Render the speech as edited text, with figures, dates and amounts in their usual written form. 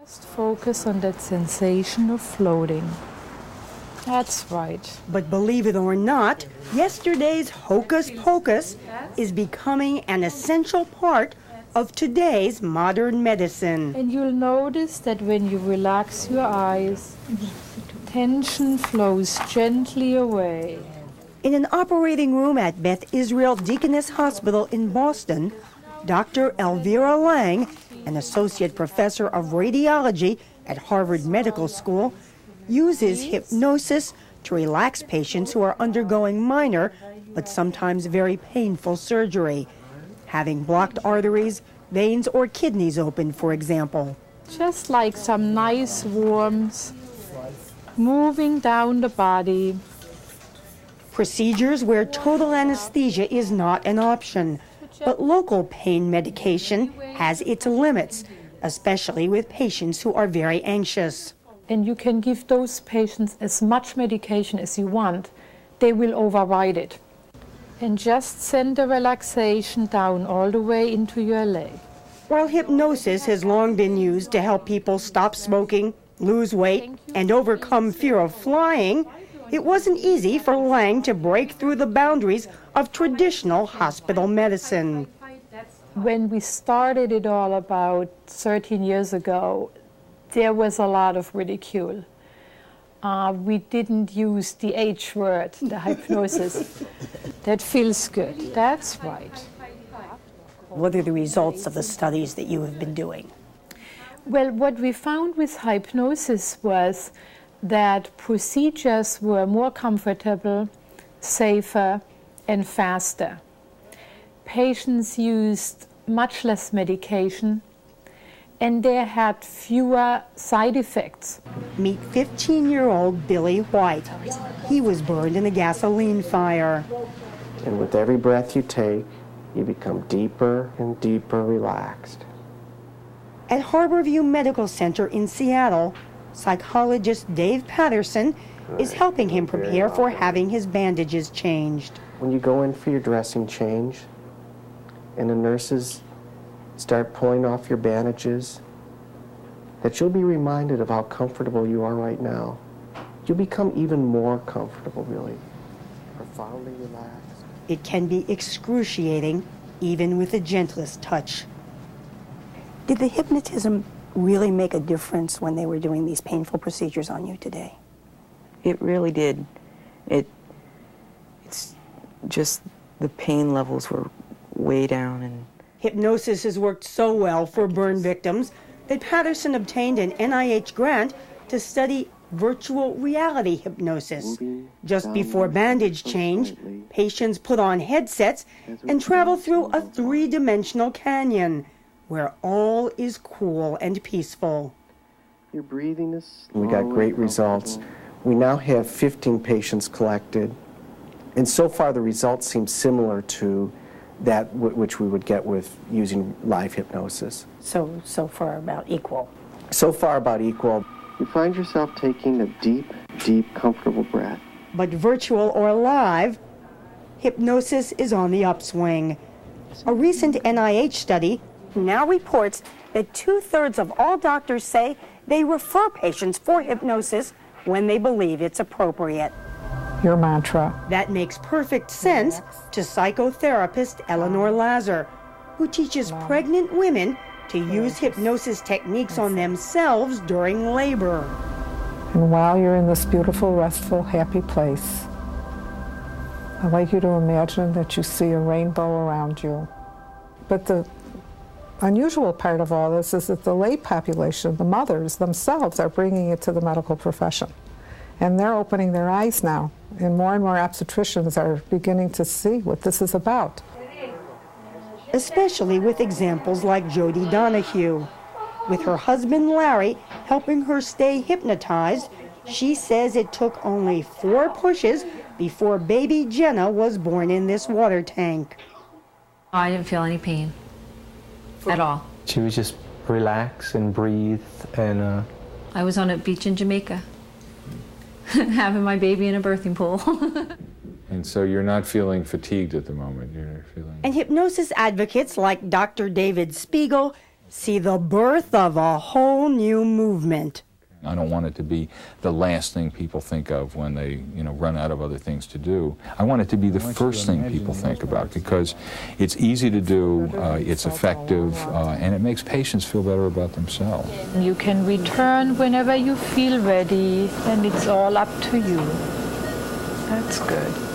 Just focus on that sensation of floating. That's right. But believe it or not, yesterday's hocus pocus is becoming an essential part of today's modern medicine. And you'll notice that when you relax your eyes, tension flows gently away. In an operating room at Beth Israel Deaconess Hospital in Boston, Dr. Elvira Lang, an associate professor of radiology at Harvard Medical School, uses hypnosis to relax patients who are undergoing minor but sometimes very painful surgery, having blocked arteries, veins, or kidneys open, for example. Just like some nice warmth moving down the body. Procedures where total anesthesia is not an option, but local pain medication has its limits, especially with patients who are very anxious. And you can give those patients as much medication as you want. They will override it. And just send the relaxation down all the way into your leg. While hypnosis has long been used to help people stop smoking, lose weight, and overcome fear of flying, it wasn't easy for Lang to break through the boundaries of traditional hospital medicine. When we started it all about 13 years ago, there was a lot of ridicule. We didn't use the H word, the hypnosis. That feels good. That's right. What are the results of the studies that you have been doing? Well, what we found with hypnosis was that procedures were more comfortable, safer, and faster. Patients used much less medication, and they had fewer side effects. Meet 15-year-old Billy White. He was burned in a gasoline fire. And with every breath you take, you become deeper and deeper relaxed. At Harborview Medical Center in Seattle, psychologist Dave Patterson is helping him prepare for having his bandages changed. When you go in for your dressing change and the nurses start pulling off your bandages, that you'll be reminded of how comfortable you are right now. You'll become even more comfortable, really, profoundly relaxed. It can be excruciating, even with the gentlest touch. Did the hypnotism really make a difference when they were doing these painful procedures on you today? It really did. It's just the pain levels were way down. And hypnosis has worked so well for burn victims that Patterson obtained an NIH grant to study virtual reality hypnosis. Just before bandage change, patients put on headsets and travel through a three-dimensional canyon where all is cool and peaceful. Your breathing is slow. We got great results. We now have 15 patients collected, and so far the results seem similar to that which we would get with using live hypnosis. So far about equal. So far about equal. You find yourself taking a deep, deep, comfortable breath. But virtual or live, hypnosis is on the upswing. A recent NIH study now reports that 2/3 of all doctors say they refer patients for hypnosis when they believe it's appropriate. Your mantra. That makes perfect sense to psychotherapist Eleanor Lazar, who teaches pregnant women to use hypnosis techniques on themselves during labor. And while you're in this beautiful, restful, happy place, I'd like you to imagine that you see a rainbow around you. But the unusual part of all this is that the lay population, the mothers themselves, are bringing it to the medical profession. And they're opening their eyes now, and more obstetricians are beginning to see what this is about. Especially with examples like Jody Donahue. With her husband Larry helping her stay hypnotized, she says it took only 4 pushes before baby Jenna was born in this water tank. I didn't feel any pain at all. She was just relax and breathe, and I was on a beach in Jamaica having my baby in a birthing pool. And so you're not feeling fatigued at the moment. You're feeling. And hypnosis advocates like Dr. David Spiegel see the birth of a whole new movement. I don't want it to be the last thing people think of when they, run out of other things to do. I want it to be the first thing people think about because it's easy to do, it's effective, and it makes patients feel better about themselves. You can return whenever you feel ready, and it's all up to you. That's good.